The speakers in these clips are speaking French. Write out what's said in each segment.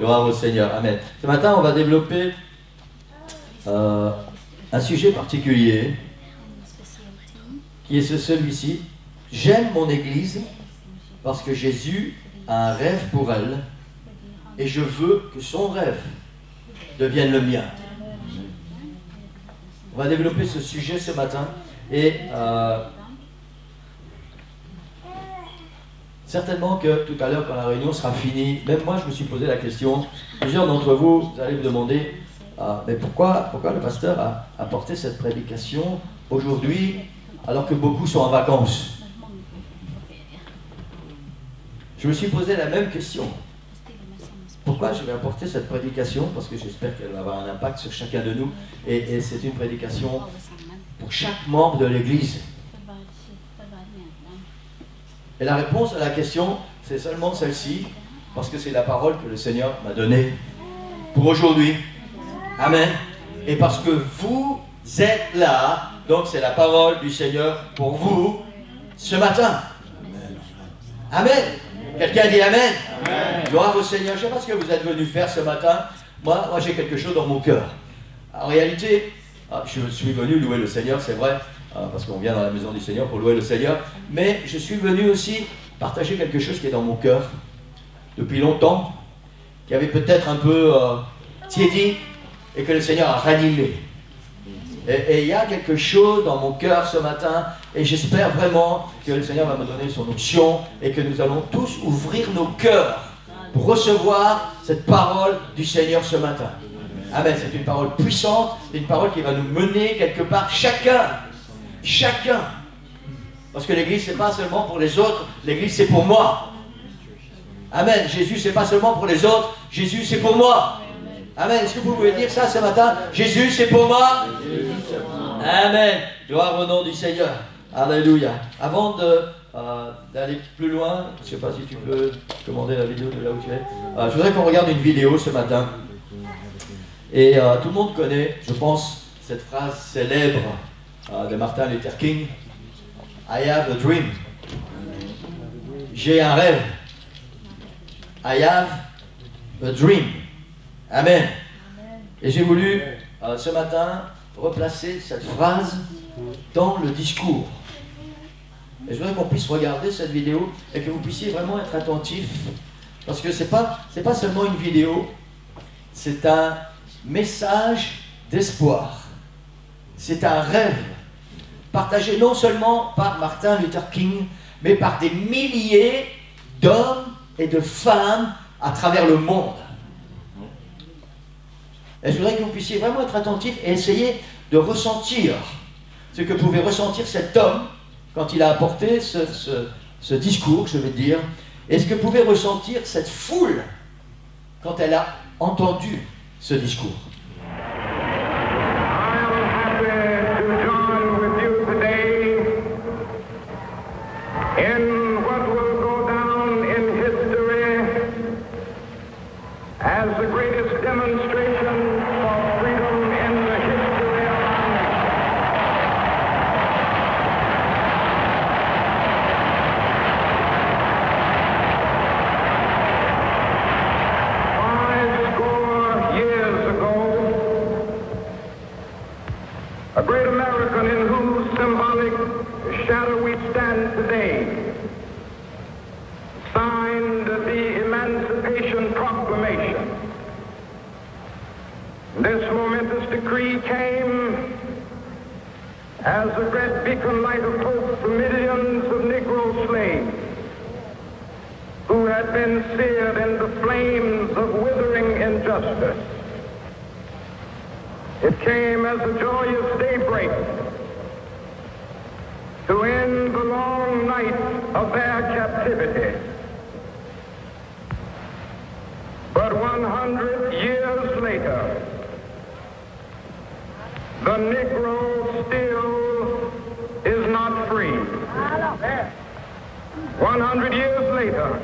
Gloire au Seigneur. Amen. Ce matin, on va développer un sujet particulier qui est celui-ci. J'aime mon Église parce que Jésus a un rêve pour elle et je veux que son rêve devienne le mien. On va développer ce sujet ce matin et certainement que tout à l'heure quand la réunion sera finie, même moi je me suis posé la question, plusieurs d'entre vous, vous allez me demander mais pourquoi le pasteur a apporté cette prédication aujourd'hui alors que beaucoup sont en vacances? Je me suis posé la même question. Pourquoi je vais apporter cette prédication? Parce que j'espère qu'elle va avoir un impact sur chacun de nous. Et c'est une prédication pour chaque membre de l'Église. Et la réponse à la question, c'est seulement celle-ci, parce que c'est la parole que le Seigneur m'a donnée pour aujourd'hui. Amen. Et parce que vous êtes là, donc c'est la parole du Seigneur pour vous ce matin. Amen. Quelqu'un dit Amen. Amen. Gloire au Seigneur. Je ne sais pas ce que vous êtes venu faire ce matin. Moi j'ai quelque chose dans mon cœur. En réalité, je suis venu louer le Seigneur, c'est vrai, parce qu'on vient dans la maison du Seigneur pour louer le Seigneur. Mais je suis venu aussi partager quelque chose qui est dans mon cœur depuis longtemps, qui avait peut-être un peu tiédi et que le Seigneur a ranimé. Et il y a quelque chose dans mon cœur ce matin et j'espère vraiment que le Seigneur va me donner son onction et que nous allons tous ouvrir nos cœurs pour recevoir cette parole du Seigneur ce matin. Amen. C'est une parole puissante, c'est une parole qui va nous mener quelque part chacun. Parce que l'Église, c'est pas seulement pour les autres, l'Église, c'est pour moi. Amen. Jésus, c'est pas seulement pour les autres, Jésus, c'est pour moi. Amen. Est-ce que vous pouvez dire ça ce matin? Jésus, c'est pour moi. Amen. Gloire au nom du Seigneur. Alléluia. Avant d'aller plus loin, je ne sais pas si tu peux commander la vidéo de là où tu es. Je voudrais qu'on regarde une vidéo ce matin. Et tout le monde connaît, je pense, cette phrase célèbre de Martin Luther King. I have a dream. J'ai un rêve. I have a dream. Amen. Et j'ai voulu, ce matin, replacer cette phrase dans le discours. Et je voudrais qu'on puisse regarder cette vidéo et que vous puissiez vraiment être attentifs. Parce que c'est pas seulement une vidéo, c'est un message d'espoir. C'est un rêve partagé non seulement par Martin Luther King, mais par des milliers d'hommes et de femmes à travers le monde. Et je voudrais que vous puissiez vraiment être attentifs et essayer de ressentir ce que pouvait ressentir cet homme quand il a apporté ce discours, je vais dire. Et ce que pouvait ressentir cette foule quand elle a entendu ce discours. It came as a joyous daybreak to end the long night of their captivity. But 100 years later, the Negro still is not free. 100 years later,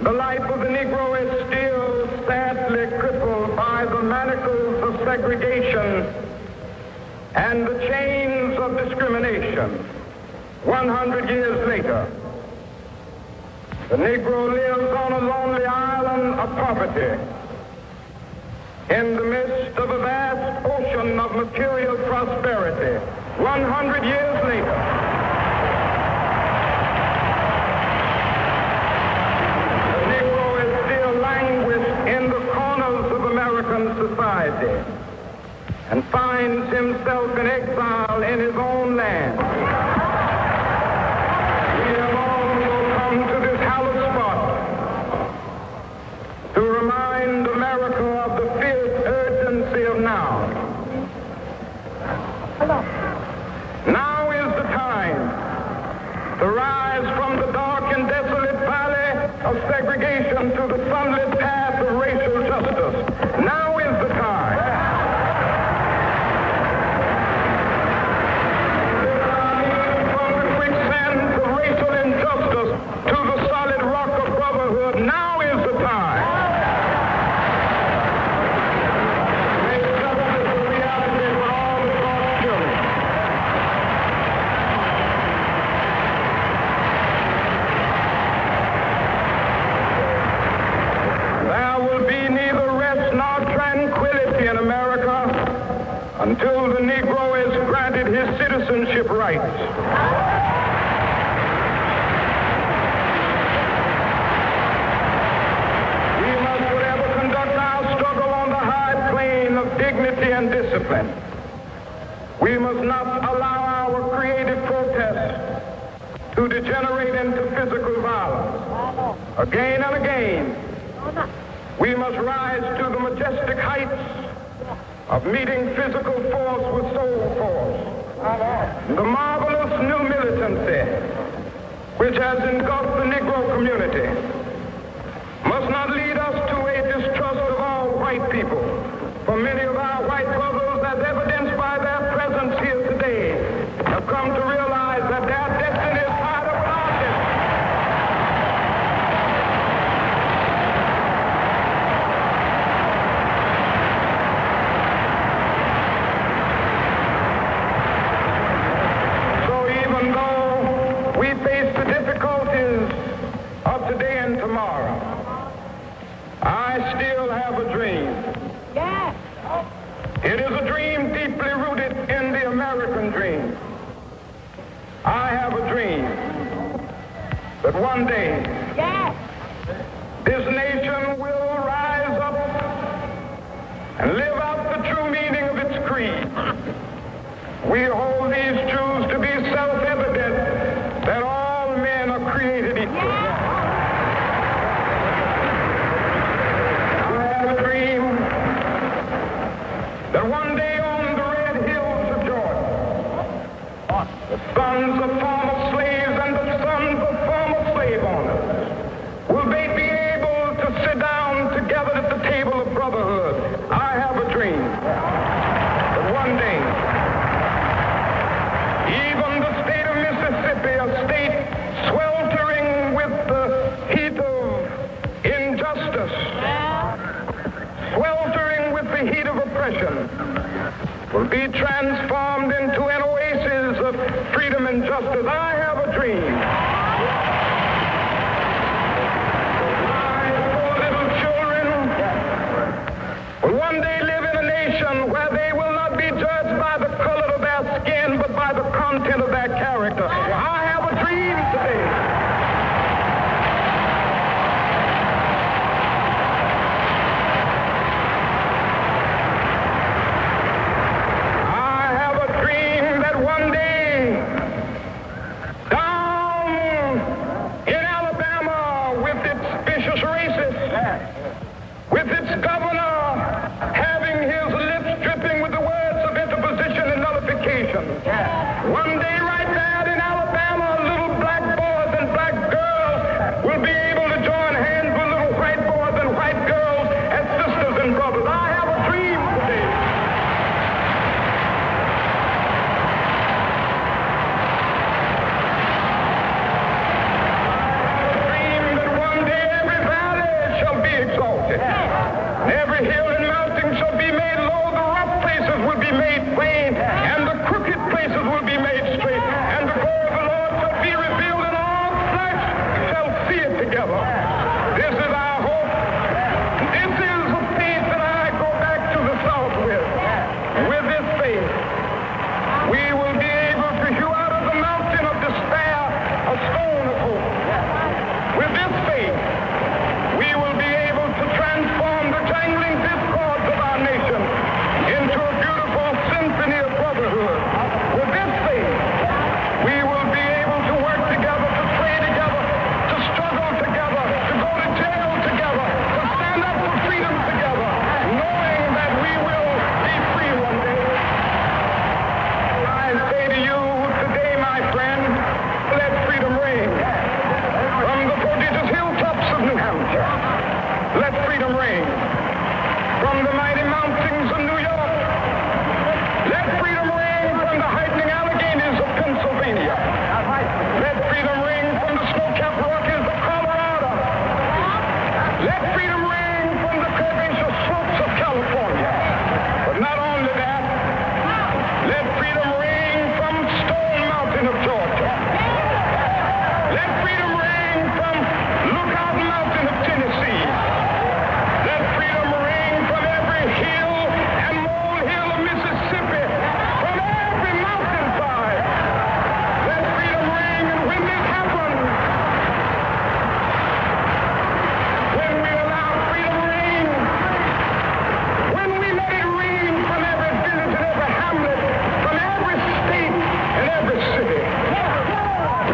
the life of the Negro is still sadly crippled by the manacles of segregation and the chains of discrimination. 100 years later, The Negro lives on a lonely island of poverty in the midst of a vast ocean of material prosperity. 100 years later, the Negro is still languished in the corners of American society and finds himself in exile in his own land. We have also come to this hallowed spot to remind America of the fierce urgency of now. Now is the time to rise from the dark and desolate valley of segregation to the sunlit path of racial justice. Now is the time. From the quicksands of racial injustice to the solid rock of brotherhood. Now is the time. Make justice a reality for all the God's children. There will be neither rest nor tranquility in America until the Negro is granted his citizenship rights. We must forever conduct our struggle on the high plane of dignity and discipline. We must not allow our creative protest to degenerate into physical violence. Again and again, we must rise to the majestic heights of meeting physical force with soul force. The marvelous new militancy which has engulfed the Negro community must not lead us to a distrust of all white people. For many of our white brothers, as evidenced by their presence here today, have come to realize that their destiny is part of our destiny. So even though we face the difficulties of today and tomorrow, I still have a dream. Yes. It is a dream deeply rooted in the American dream. I have a dream that one day Yes. this nation will rise up and live out the true meaning of its creed. We hold these truths to be self-evident that all men are created equal. I have a dream that one day on the red hills of Georgia, the sons of former slaves and the sons of former slave owners will they be able to sit down together at the table of brotherhood. I have a dream that one day even the state of Mississippi, a state sweltering with the heat of injustice, sweltering with the heat of oppression, will be transformed into an oasis of freedom and justice. I have a dream. My poor little children will one day live in a nation where they will not be judged by the color of their skin, but by the content of their character. I have a dream today. I have a dream that one day, down in Alabama, with its vicious racists, with its governor having his lips dripping with the words of interposition and nullification, one day right there in Alabama, little black boys and black girls will be able to join hands with little white boys and white girls as sisters and brothers. I have a dream today. Dream that one day every valley shall be exalted. Every hill and mountain shall be made low, the rough places will be made plain, and the crooked places will be made straight, and the glory of the Lord shall be revealed, and all flesh shall see it together. day, we will be able to transform the jangling discords of our nation into a beautiful symphony of brotherhood. With this faith, we will be able to work together, to pray together, to struggle together, to go to jail together, to stand up for freedom together, knowing that we will be free one day. I say to you today, my friend, let freedom ring. From the prodigious hilltops of New Hampshire, let freedom ring. From the mighty mountains of New York, let freedom ring. From the heightening Alleghenies of Pennsylvania, let freedom ring. From the snow-capped Rockies of Colorado, let freedom ring. From the curvaceous slopes of California. But not only that, let freedom ring from Stone Mountain of Georgia. Let freedom ring from Lookout Mountain of Tennessee. Let freedom ring from every hill and molehill of Mississippi, from every mountainside. Let freedom ring, and when this happens, when we allow freedom ring, when we let it ring from every village and every hamlet, from every state and every city,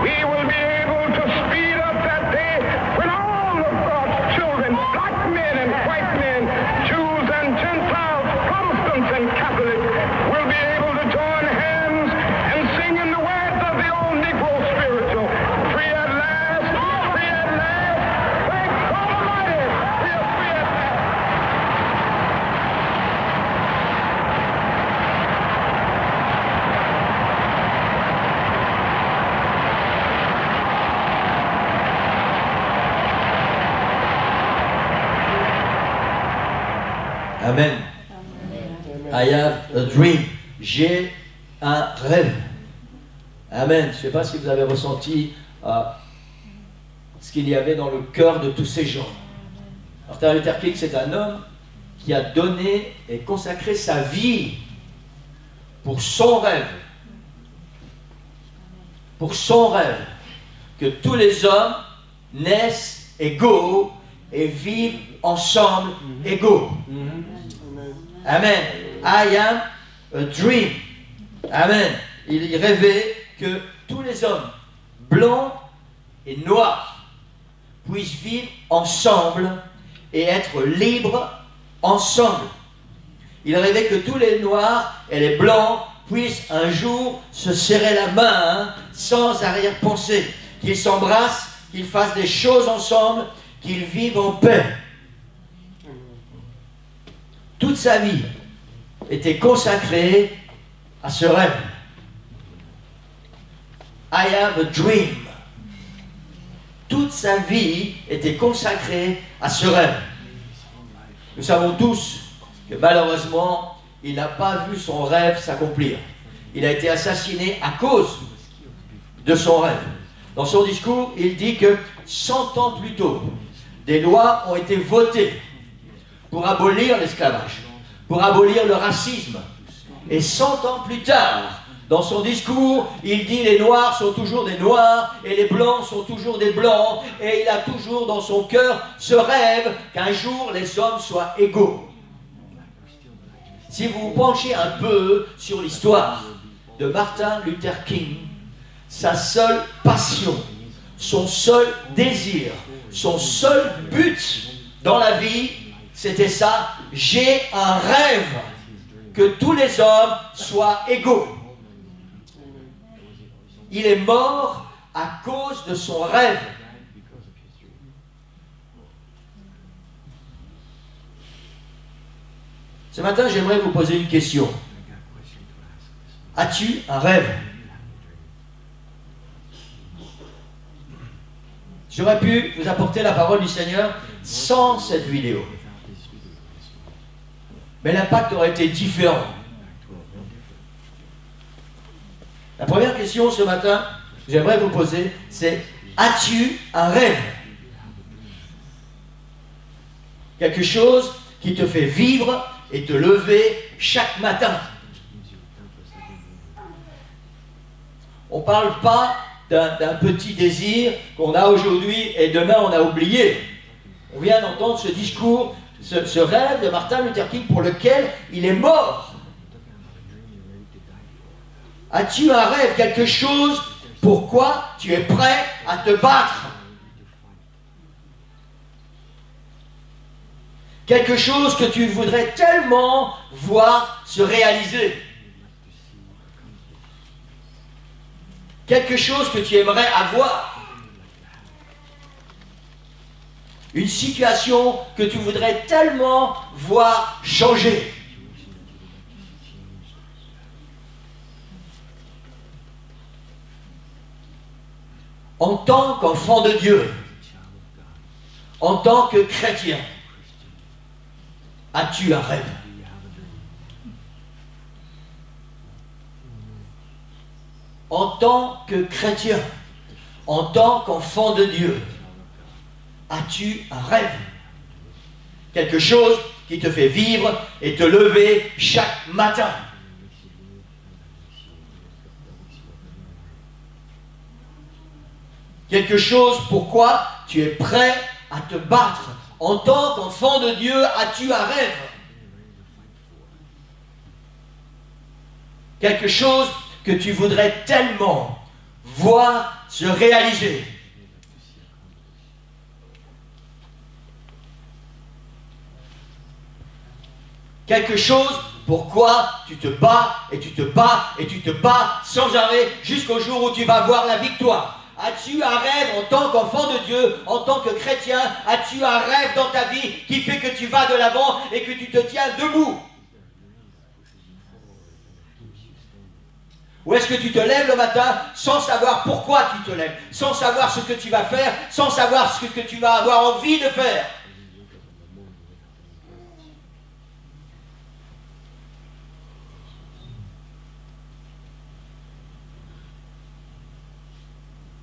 we will be able to speed up that day when all of God's children, black men and white men, Jews and Gentiles, Protestants and Catholics, will be able to join hands and sing in the words of the old Negro spiritual, free at last, free at last, thank God Almighty, we are free at last. Amen. I have a dream. J'ai un rêve. Amen. Je ne sais pas si vous avez ressenti ce qu'il y avait dans le cœur de tous ces gens. Martin Luther King, c'est un homme qui a donné et consacré sa vie pour son rêve. Pour son rêve. Que tous les hommes naissent égaux et vivent ensemble égaux. Amen. I am a dream. Amen. Il rêvait que tous les hommes, blancs et noirs, puissent vivre ensemble et être libres ensemble. Il rêvait que tous les noirs et les blancs puissent un jour se serrer la main sans arrière-pensée, qu'ils s'embrassent, qu'ils fassent des choses ensemble, qu'ils vivent en paix. Toute sa vie était consacrée à ce rêve. I have a dream. Toute sa vie était consacrée à ce rêve. Nous savons tous que malheureusement, il n'a pas vu son rêve s'accomplir. Il a été assassiné à cause de son rêve. Dans son discours, il dit que 100 ans plus tôt, des lois ont été votées pour abolir l'esclavage, pour abolir le racisme. Et 100 ans plus tard, dans son discours, il dit les noirs sont toujours des noirs et les blancs sont toujours des blancs. Et il a toujours dans son cœur ce rêve qu'un jour les hommes soient égaux. Si vous vous penchez un peu sur l'histoire de Martin Luther King, sa seule passion, son seul désir, son seul but dans la vie, c'était ça: j'ai un rêve que tous les hommes soient égaux. Il est mort à cause de son rêve. Ce matin, j'aimerais vous poser une question. As-tu un rêve? J'aurais pu vous apporter la parole du Seigneur sans cette vidéo. Mais l'impact aurait été différent. La première question ce matin que j'aimerais vous poser, c'est: as-tu un rêve? Quelque chose qui te fait vivre et te lever chaque matin. On ne parle pas d'un petit désir qu'on a aujourd'hui et demain on a oublié. On vient d'entendre ce discours, ce rêve de Martin Luther King pour lequel il est mort. As-tu un rêve, quelque chose pourquoi tu es prêt à te battre? Quelque chose que tu voudrais tellement voir se réaliser. Quelque chose que tu aimerais avoir. Une situation que tu voudrais tellement voir changer. En tant qu'enfant de Dieu, en tant que chrétien, as-tu un rêve? En tant que chrétien, en tant qu'enfant de Dieu, as-tu un rêve? Quelque chose qui te fait vivre et te lever chaque matin. Quelque chose pourquoi tu es prêt à te battre. En tant qu'enfant de Dieu, as-tu un rêve? Quelque chose que tu voudrais tellement voir se réaliser. Quelque chose pourquoi tu te bats et tu te bats et tu te bats sans arrêt jusqu'au jour où tu vas voir la victoire. As-tu un rêve en tant qu'enfant de Dieu, en tant que chrétien? As-tu un rêve dans ta vie qui fait que tu vas de l'avant et que tu te tiens debout? Ou est-ce que tu te lèves le matin sans savoir pourquoi tu te lèves, sans savoir ce que tu vas faire, sans savoir ce que tu vas avoir envie de faire?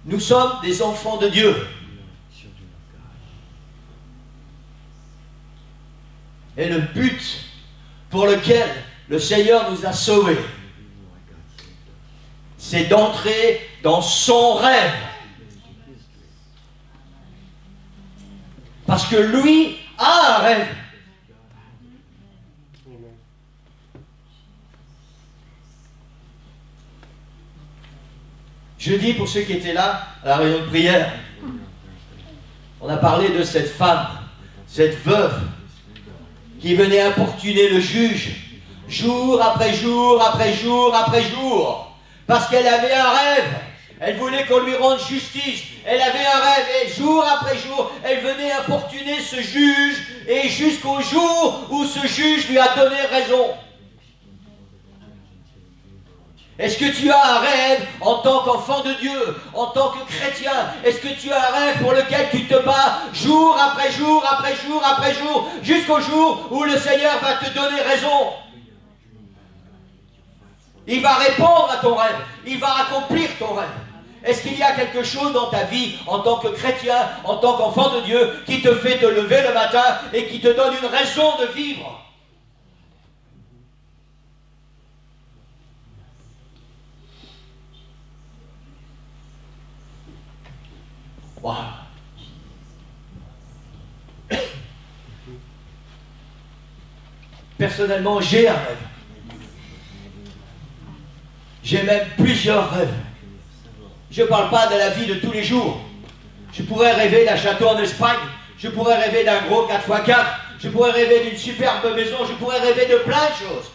Nous sommes des enfants de Dieu. Et le but pour lequel le Seigneur nous a sauvés, c'est d'entrer dans son rêve. Parce que lui a un rêve. Jeudi, pour ceux qui étaient là, à la réunion de prière, on a parlé de cette femme, cette veuve, qui venait importuner le juge, jour après jour, après jour, après jour, parce qu'elle avait un rêve. Elle voulait qu'on lui rende justice. Elle avait un rêve, et jour après jour, elle venait importuner ce juge, et jusqu'au jour où ce juge lui a donné raison. Est-ce que tu as un rêve en tant qu'enfant de Dieu, en tant que chrétien? Est-ce que tu as un rêve pour lequel tu te bats jour après jour, après jour, après jour, jusqu'au jour où le Seigneur va te donner raison? Il va répondre à ton rêve, il va accomplir ton rêve. Est-ce qu'il y a quelque chose dans ta vie, en tant que chrétien, en tant qu'enfant de Dieu, qui te fait te lever le matin et qui te donne une raison de vivre? Wow. Personnellement, j'ai un rêve. J'ai même plusieurs rêves. Je ne parle pas de la vie de tous les jours. Je pourrais rêver d'un château en Espagne. Je pourrais rêver d'un gros 4x4. Je pourrais rêver d'une superbe maison. Je pourrais rêver de plein de choses.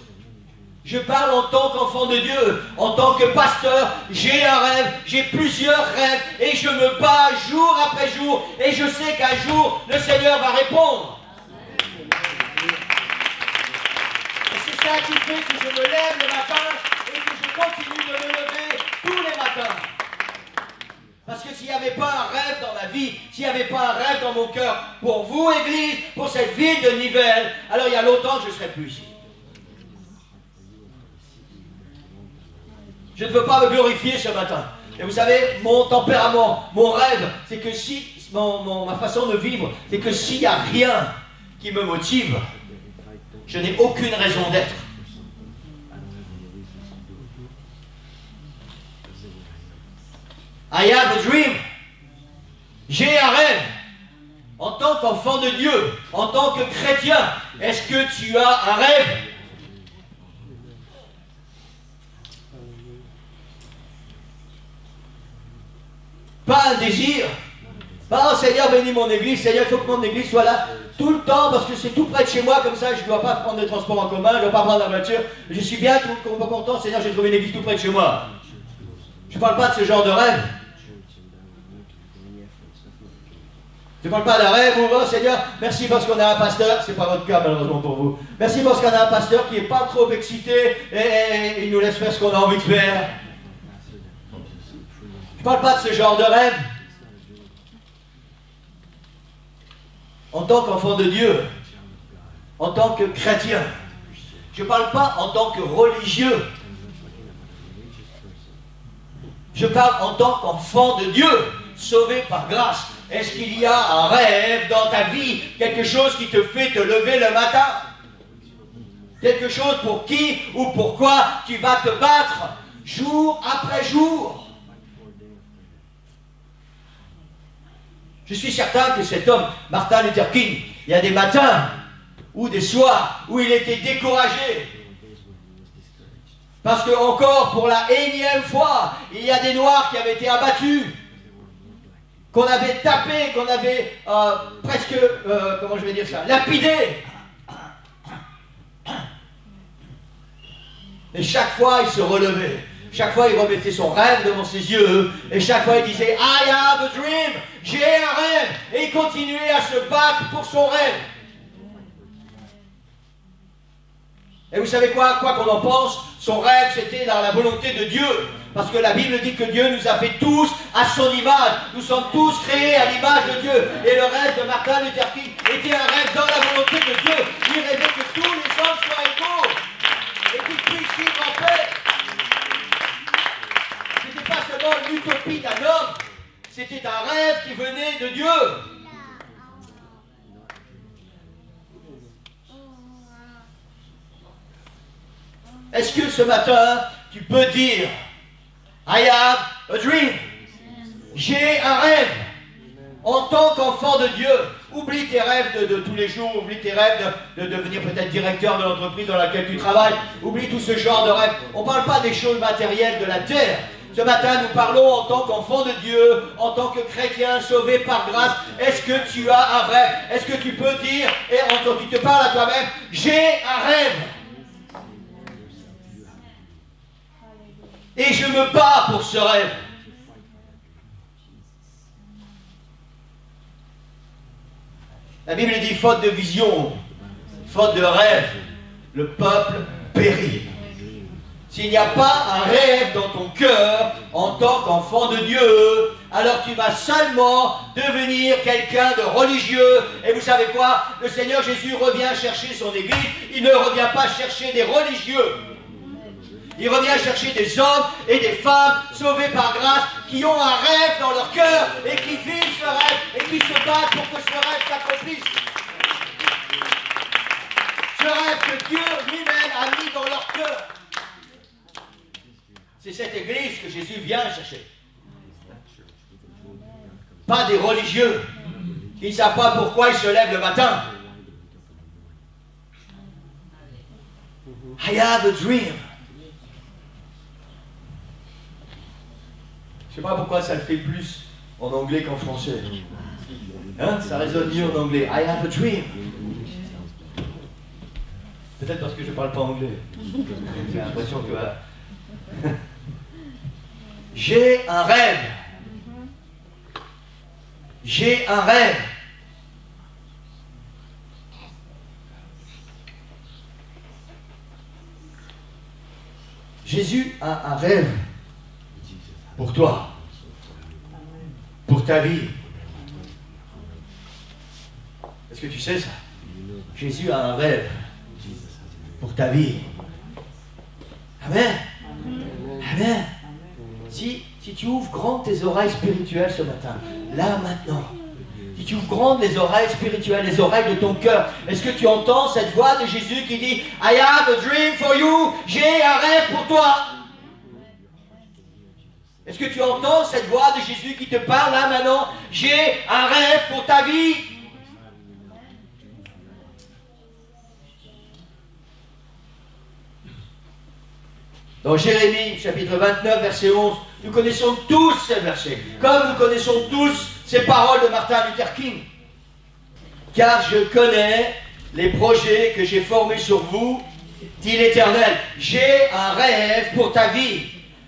Je parle en tant qu'enfant de Dieu, en tant que pasteur, j'ai un rêve, j'ai plusieurs rêves, et je me bats jour après jour, et je sais qu'un jour, le Seigneur va répondre. Et c'est ça qui fait que je me lève le matin, et que je continue de me lever tous les matins. Parce que s'il n'y avait pas un rêve dans ma vie, s'il n'y avait pas un rêve dans mon cœur, pour vous, Église, pour cette ville de Nivelles, alors il y a longtemps que je ne serais plus ici. Je ne veux pas me glorifier ce matin. Et vous savez, mon tempérament, mon rêve, c'est que si, ma façon de vivre, c'est que s'il n'y a rien qui me motive, je n'ai aucune raison d'être. I have a dream. J'ai un rêve. En tant qu'enfant de Dieu, en tant que chrétien, est-ce que tu as un rêve? Pas un désir. Pas, oh Seigneur, bénis mon église. Seigneur, il faut que mon église soit là tout le temps parce que c'est tout près de chez moi. Comme ça, je ne dois pas prendre de transport en commun, je ne dois pas prendre la voiture. Je suis bien tout content. Seigneur, j'ai trouvé une église tout près de chez moi. Je ne parle pas de ce genre de rêve. Je ne parle pas d'un rêve où, oh Seigneur, merci parce qu'on a un pasteur, c'est pas votre cas malheureusement pour vous. Merci parce qu'on a un pasteur qui n'est pas trop excité et il nous laisse faire ce qu'on a envie de faire. Je ne parle pas de ce genre de rêve. En tant qu'enfant de Dieu, en tant que chrétien, je ne parle pas en tant que religieux. Je parle en tant qu'enfant de Dieu, sauvé par grâce. Est-ce qu'il y a un rêve dans ta vie, quelque chose qui te fait te lever le matin? Quelque chose pour qui ou pourquoi tu vas te battre jour après jour? Je suis certain que cet homme, Martin Luther King, il y a des matins ou des soirs où il était découragé. Parce que encore pour la énième fois, il y a des Noirs qui avaient été abattus, qu'on avait tapé, qu'on avait presque, comment je vais dire ça, lapidé. Et chaque fois, il se relevait. Chaque fois, il remettait son rêve devant ses yeux. Et chaque fois, il disait « I have a dream ». J'ai un rêve. Et il continuait à se battre pour son rêve. Et vous savez quoi qu'on en pense, son rêve, c'était dans la volonté de Dieu. Parce que la Bible dit que Dieu nous a fait tous à son image. Nous sommes tous créés à l'image de Dieu. Et le rêve de Martin Luther King était un rêve dans la volonté de Dieu. Il rêvait que tous les hommes soient égaux. Et qu'ils puissent vivre en paix. C'était pas seulement l'utopie d'un homme. C'était un rêve qui venait de Dieu. Est-ce que ce matin, tu peux dire I have a dream. J'ai un rêve. En tant qu'enfant de Dieu, oublie tes rêves de tous les jours, oublie tes rêves de devenir peut-être directeur de l'entreprise dans laquelle tu travailles, oublie tout ce genre de rêves. On ne parle pas des choses matérielles de la terre. Ce matin, nous parlons en tant qu'enfant de Dieu, en tant que chrétien sauvé par grâce. Est-ce que tu as un rêve? Est-ce que tu peux dire, et quand tu te parles à toi-même, j'ai un rêve. Et je me bats pour ce rêve. La Bible dit, faute de vision, faute de rêve, le peuple périt. S'il n'y a pas un rêve dans ton cœur, en tant qu'enfant de Dieu, alors tu vas seulement devenir quelqu'un de religieux. Et vous savez quoi? Le Seigneur Jésus revient chercher son Église. Il ne revient pas chercher des religieux. Il revient chercher des hommes et des femmes sauvés par grâce qui ont un rêve dans leur cœur et qui vivent ce rêve et qui se battent pour que ce rêve s'accomplisse. Ce rêve que Dieu lui-même a mis dans leur cœur. C'est cette église que Jésus vient chercher. Pas des religieux qui ne savent pas pourquoi ils se lèvent le matin. I have a dream. Je ne sais pas pourquoi ça le fait plus en anglais qu'en français. Hein? Ça résonne mieux en anglais. I have a dream. Peut-être parce que je ne parle pas anglais. J'ai l'impression que... J'ai un rêve. J'ai un rêve. Jésus a un rêve. Pour toi, pour ta vie. Est-ce que tu sais ça? Jésus a un rêve pour ta vie. Amen. Amen. Si tu ouvres grand tes oreilles spirituelles ce matin, là maintenant, si tu ouvres grand les oreilles spirituelles, les oreilles de ton cœur, est-ce que tu entends cette voix de Jésus qui dit I have a dream for you, j'ai un rêve pour toi? Est-ce que tu entends cette voix de Jésus qui te parle là maintenant? J'ai un rêve pour ta vie. Dans Jérémie, chapitre 29, verset 11, nous connaissons tous ces versets, comme nous connaissons tous ces paroles de Martin Luther King. Car je connais les projets que j'ai formés sur vous, dit l'Éternel. J'ai un rêve pour ta vie.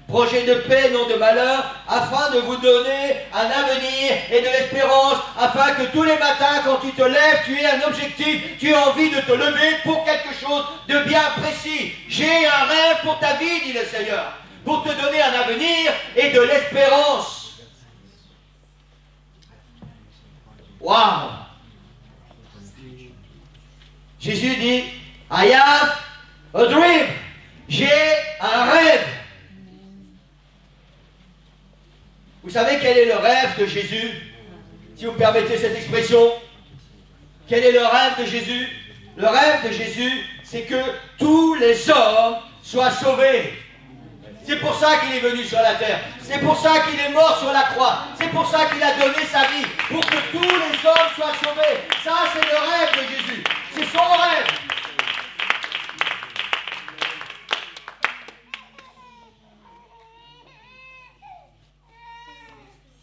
Projet de paix, non de malheur, afin de vous donner un avenir et de l'espérance, afin que tous les matins, quand tu te lèves, tu aies un objectif, tu aies envie de te lever pour quelque chose de bien précis. J'ai un rêve pour ta vie, dit le Seigneur, pour te donner un avenir et de l'espérance. Waouh! Jésus dit, I have a dream. J'ai un rêve. Vous savez quel est le rêve de Jésus? Si vous me permettez cette expression. Quel est le rêve de Jésus? Le rêve de Jésus, c'est que tous les hommes soient sauvés. C'est pour ça qu'il est venu sur la terre. C'est pour ça qu'il est mort sur la croix. C'est pour ça qu'il a donné sa vie. Pour que tous les hommes soient sauvés. Ça, c'est le rêve de Jésus. C'est son rêve.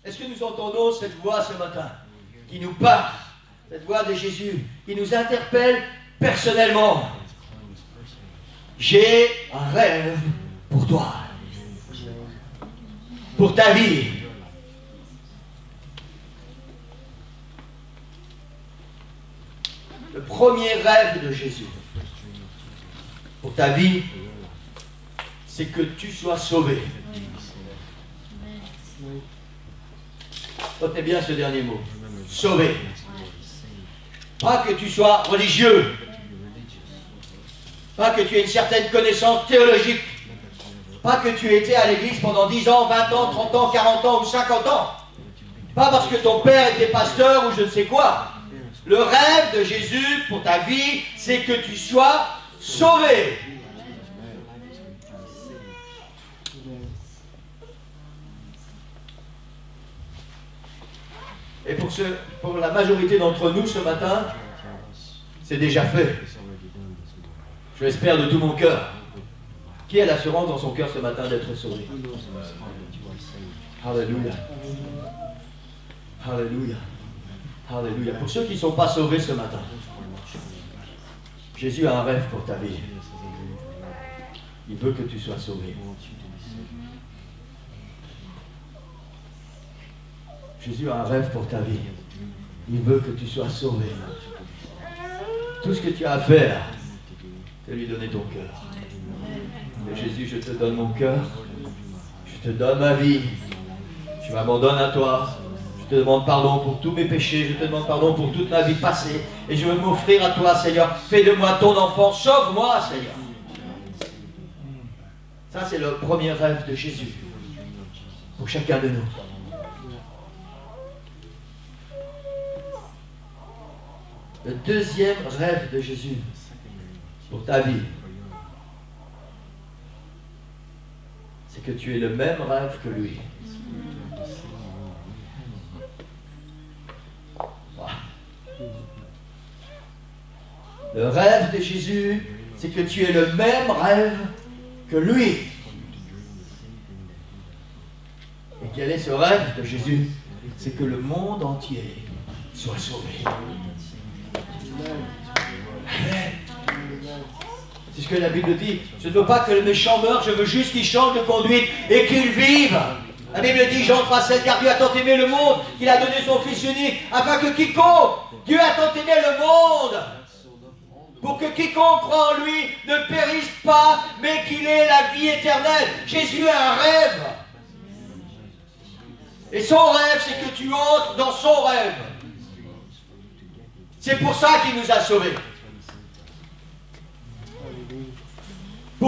Est-ce que nous entendons cette voix ce matin qui nous parle, cette voix de Jésus, qui nous interpelle personnellement? J'ai un rêve pour toi, pour ta vie. Le premier rêve de Jésus pour ta vie, c'est que tu sois sauvé. Retenez bien ce dernier mot. Sauvé. Pas que tu sois religieux. Pas que tu aies une certaine connaissance théologique. Pas que tu aies été à l'église pendant 10 ans, 20 ans, 30 ans, 40 ans ou 50 ans. Pas parce que ton père était pasteur ou je ne sais quoi. Le rêve de Jésus pour ta vie, c'est que tu sois sauvé. Et pour la majorité d'entre nous ce matin, c'est déjà fait. Je l'espère de tout mon cœur. Qui a l'assurance dans son cœur ce matin d'être sauvé? Alléluia. Alléluia. Alléluia. Pour ceux qui ne sont pas sauvés ce matin, Jésus a un rêve pour ta vie. Il veut que tu sois sauvé. Jésus a un rêve pour ta vie. Il veut que tu sois sauvé. Tout ce que tu as à faire, c'est lui donner ton cœur. Et Jésus, je te donne mon cœur. Je te donne ma vie. Je m'abandonne à toi. Je te demande pardon pour tous mes péchés. Je te demande pardon pour toute ma vie passée. Et je veux m'offrir à toi, Seigneur. Fais de moi ton enfant. Sauve-moi, Seigneur. Ça, c'est le premier rêve de Jésus. Pour chacun de nous. Le deuxième rêve de Jésus pour ta vie, c'est que tu aies le même rêve que lui. Le rêve de Jésus, c'est que tu aies le même rêve que lui. Et quel est ce rêve de Jésus? C'est que le monde entier soit sauvé. C'est ce que la Bible dit. Je ne veux pas que le méchant meure, je veux juste qu'il change de conduite et qu'il vive. La Bible dit, Jean 3,7, car Dieu a tant aimé le monde qu'il a donné son Fils unique, afin que quiconque, Dieu a tant aimé le monde, pour que quiconque croit en lui ne périsse pas, mais qu'il ait la vie éternelle. Jésus a un rêve. Et son rêve, c'est que tu entres dans son rêve. C'est pour ça qu'il nous a sauvés.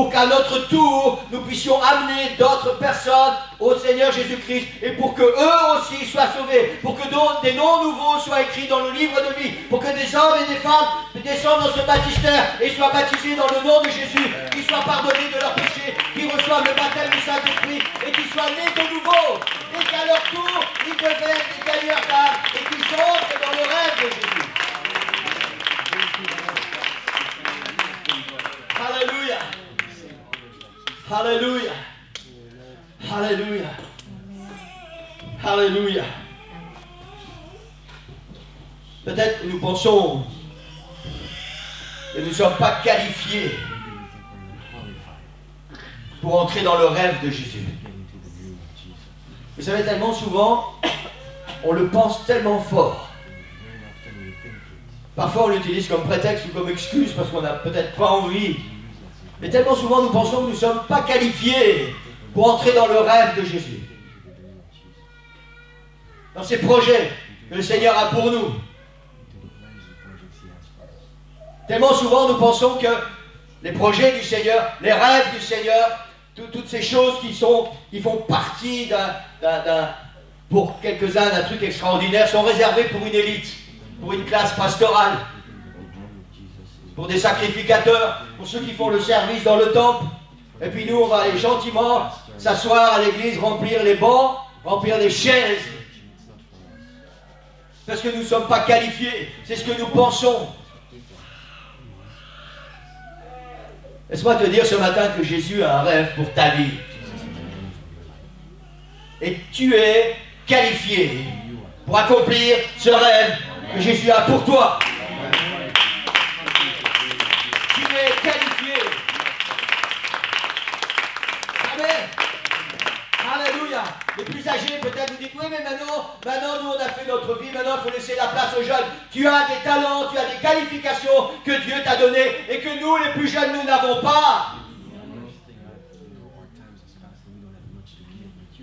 pour qu'à notre tour, nous puissions amener d'autres personnes au Seigneur Jésus-Christ et pour que eux aussi soient sauvés, pour que des noms nouveaux soient écrits dans le livre de vie, pour que des hommes et des femmes descendent dans ce baptistère et soient baptisés dans le nom de Jésus, qu'ils soient pardonnés de leurs péchés, qu'ils reçoivent le baptême du Saint-Esprit et qu'ils soient nés de nouveau et qu'à leur tour, ils deviennent des gagneurs d'âme et qu'ils entrent dans le rêve de Jésus. Alléluia. Alléluia. Alléluia. Alléluia. Peut-être que nous pensons que nous ne sommes pas qualifiés pour entrer dans le rêve de Jésus. Vous savez, tellement souvent, on le pense tellement fort. Parfois, on l'utilise comme prétexte ou comme excuse parce qu'on n'a peut-être pas envie. Mais tellement souvent, nous pensons que nous ne sommes pas qualifiés pour entrer dans le rêve de Jésus. Dans ces projets que le Seigneur a pour nous. Tellement souvent, nous pensons que les projets du Seigneur, les rêves du Seigneur, toutes ces choses qui font partie pour quelques-uns d'un truc extraordinaire, sont réservées pour une élite, pour une classe pastorale, pour des sacrificateurs, pour ceux qui font le service dans le temple. Et puis nous, on va aller gentiment s'asseoir à l'église, remplir les bancs, remplir les chaises. Parce que nous ne sommes pas qualifiés, c'est ce que nous pensons. Laisse-moi te dire ce matin que Jésus a un rêve pour ta vie. Et tu es qualifié pour accomplir ce rêve que Jésus a pour toi. Tu es qualifié. Amen. Alléluia. Les plus âgés, peut-être vous dites, oui, mais maintenant nous on a fait notre vie, maintenant il faut laisser la place aux jeunes. Tu as des talents, tu as des qualifications que Dieu t'a données et que nous, les plus jeunes, nous n'avons pas.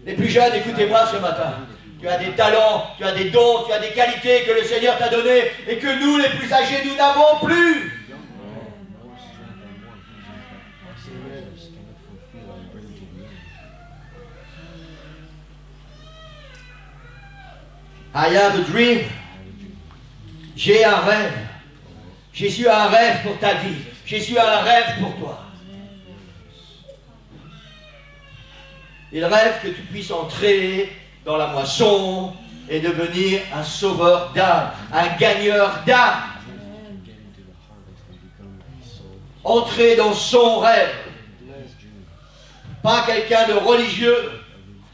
Les plus jeunes, écoutez-moi ce matin. Tu as des talents, tu as des dons, tu as des qualités que le Seigneur t'a données et que nous, les plus âgés, nous n'avons plus. I have a dream. J'ai un rêve. Jésus a un rêve pour ta vie. Jésus a un rêve pour toi. Il rêve que tu puisses entrer dans la moisson et devenir un sauveur d'âme, un gagneur d'âme. Entrer dans son rêve. Pas quelqu'un de religieux,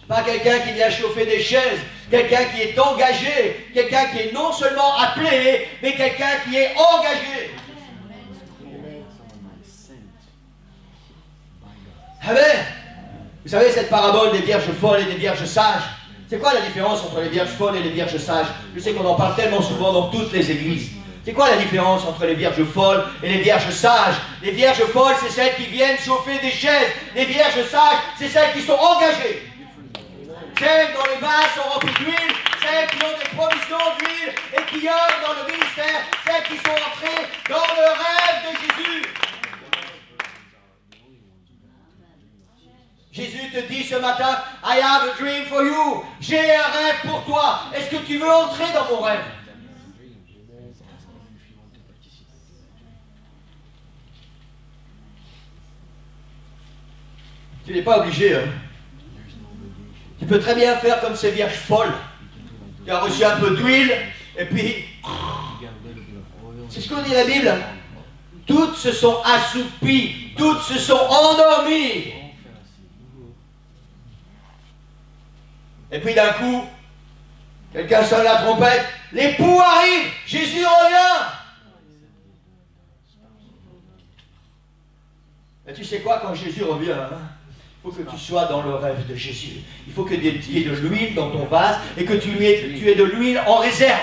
pas quelqu'un qui vient chauffer des chaises, quelqu'un qui est engagé, quelqu'un qui est non seulement appelé, mais quelqu'un qui est engagé. Amen. Vous savez, cette parabole des vierges folles et des vierges sages, c'est quoi la différence entre les vierges folles et les vierges sages? Je sais qu'on en parle tellement souvent dans toutes les églises. C'est quoi la différence entre les vierges folles et les vierges sages? Les vierges folles, c'est celles qui viennent chauffer des chaises. Les vierges sages, c'est celles qui sont engagées. Celles dont les vases sont remplis d'huile, celles qui ont des provisions d'huile et qui œuvrent dans le ministère, celles qui sont entrées dans le rêve de Jésus. Jésus te dit ce matin, I have a dream for you. J'ai un rêve pour toi. Est-ce que tu veux entrer dans mon rêve? Tu n'es pas obligé, hein? Tu peux très bien faire comme ces vierges folles. Tu as reçu un peu d'huile, et puis... C'est ce qu'on dit la Bible. Toutes se sont assoupies, toutes se sont endormies. Et puis d'un coup, quelqu'un sonne la trompette, l'époux arrive, Jésus revient. Et tu sais quoi, quand Jésus revient, hein, il faut que tu sois dans le rêve de Jésus. Il faut que tu aies de l'huile dans ton vase et que tu aies de l'huile en réserve.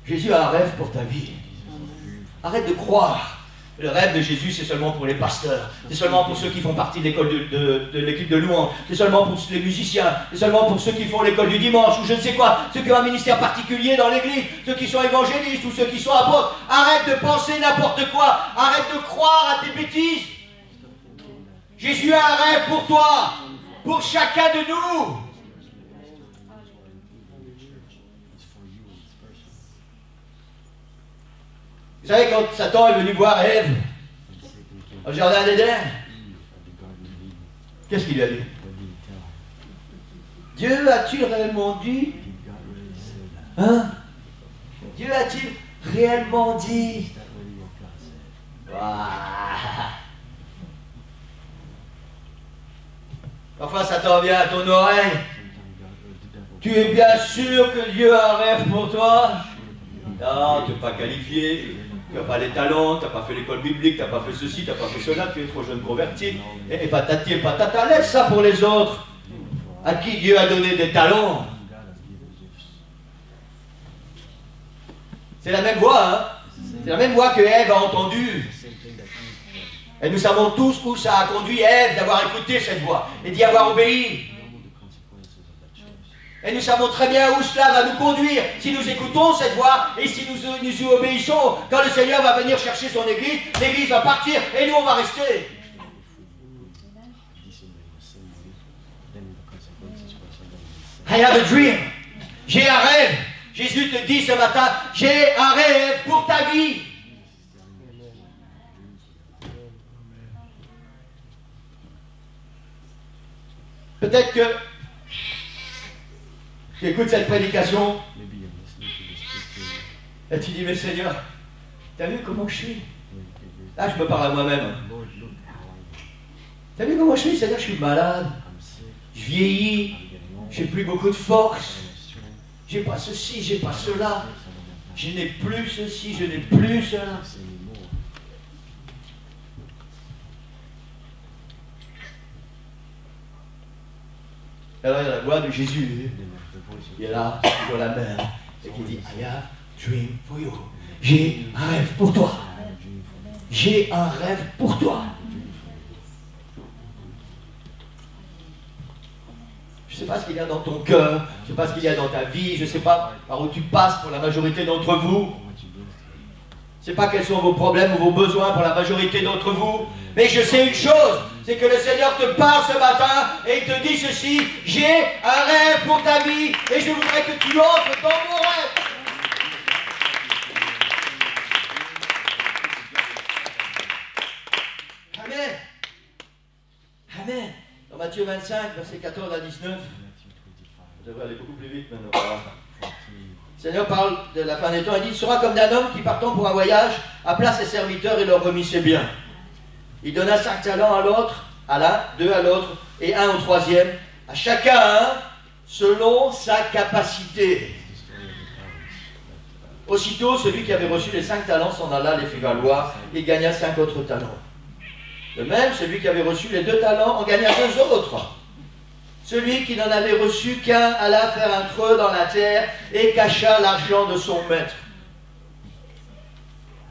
Jésus a un rêve pour ta vie. Arrête de croire que Le rêve de Jésus, c'est seulement pour les pasteurs, c'est seulement pour ceux qui font partie de l'école de l'équipe de louange, c'est seulement pour les musiciens, c'est seulement pour ceux qui font l'école du dimanche ou je ne sais quoi, ceux qui ont un ministère particulier dans l'église, ceux qui sont évangélistes ou ceux qui sont apôtres. Arrête de penser n'importe quoi, arrête de croire à tes bêtises. Jésus a un rêve pour toi, pour chacun de nous. Vous savez, quand Satan est venu voir Ève au jardin d'Éden, qu'est-ce qu'il lui a dit? Dieu a-t-il réellement dit? Hein? Dieu a-t-il réellement dit? Parfois Satan vient à ton oreille. Tu es bien sûr que Dieu a un rêve pour toi? Non, tu n'es pas qualifié. Tu n'as pas les talents, tu n'as pas fait l'école biblique, tu n'as pas fait ceci, tu n'as pas fait cela, tu es trop jeune converti. Et patati et patata, laisse ça pour les autres. À qui Dieu a donné des talents? C'est la même voix, hein? C'est la même voix que Ève a entendue. Et nous savons tous où ça a conduit Ève d'avoir écouté cette voix et d'y avoir obéi. Et nous savons très bien où cela va nous conduire si nous écoutons cette voix et si nous y obéissons. Quand le Seigneur va venir chercher son église, l'église va partir et nous on va rester. I have a dream. J'ai un rêve. Jésus te dit ce matin, j'ai un rêve pour ta vie. Peut-être que tu écoutes cette prédication et tu dis, mais Seigneur, t'as vu comment je suis? Là, je me parle à moi-même. T'as vu comment je suis? Seigneur, je suis malade. Je vieillis. J'ai plus beaucoup de force. J'ai pas ceci, j'ai pas cela. Je n'ai plus ceci, je n'ai plus cela. Alors il y a la voix de Jésus qui est là, sur la mer, et qui dit, I have a dream for you. J'ai un rêve pour toi. J'ai un rêve pour toi. Je ne sais pas ce qu'il y a dans ton cœur, je ne sais pas ce qu'il y a dans ta vie, je ne sais pas par où tu passes pour la majorité d'entre vous. Je ne sais pas quels sont vos problèmes ou vos besoins pour la majorité d'entre vous. Mais je sais une chose, c'est que le Seigneur te parle ce matin et il te dit ceci, j'ai un rêve pour ta vie et je voudrais que tu entres dans mon rêve. Amen. Amen. Dans Matthieu 25, versets 14 à 19, je devrais aller beaucoup plus vite maintenant. Le Seigneur parle de la fin des temps, il dit, il sera comme d'un homme qui partant pour un voyage, appela ses serviteurs et leur remit ses biens. Il donna 5 talents à l'autre, à l'un, 2 à l'autre, et 1 au troisième, à chacun selon sa capacité. Aussitôt, celui qui avait reçu les 5 talents s'en alla, les fit valoir, et gagna 5 autres talents. De même, celui qui avait reçu les 2 talents en gagna 2 autres. Celui qui n'en avait reçu qu'un alla faire un creux dans la terre et cacha l'argent de son maître.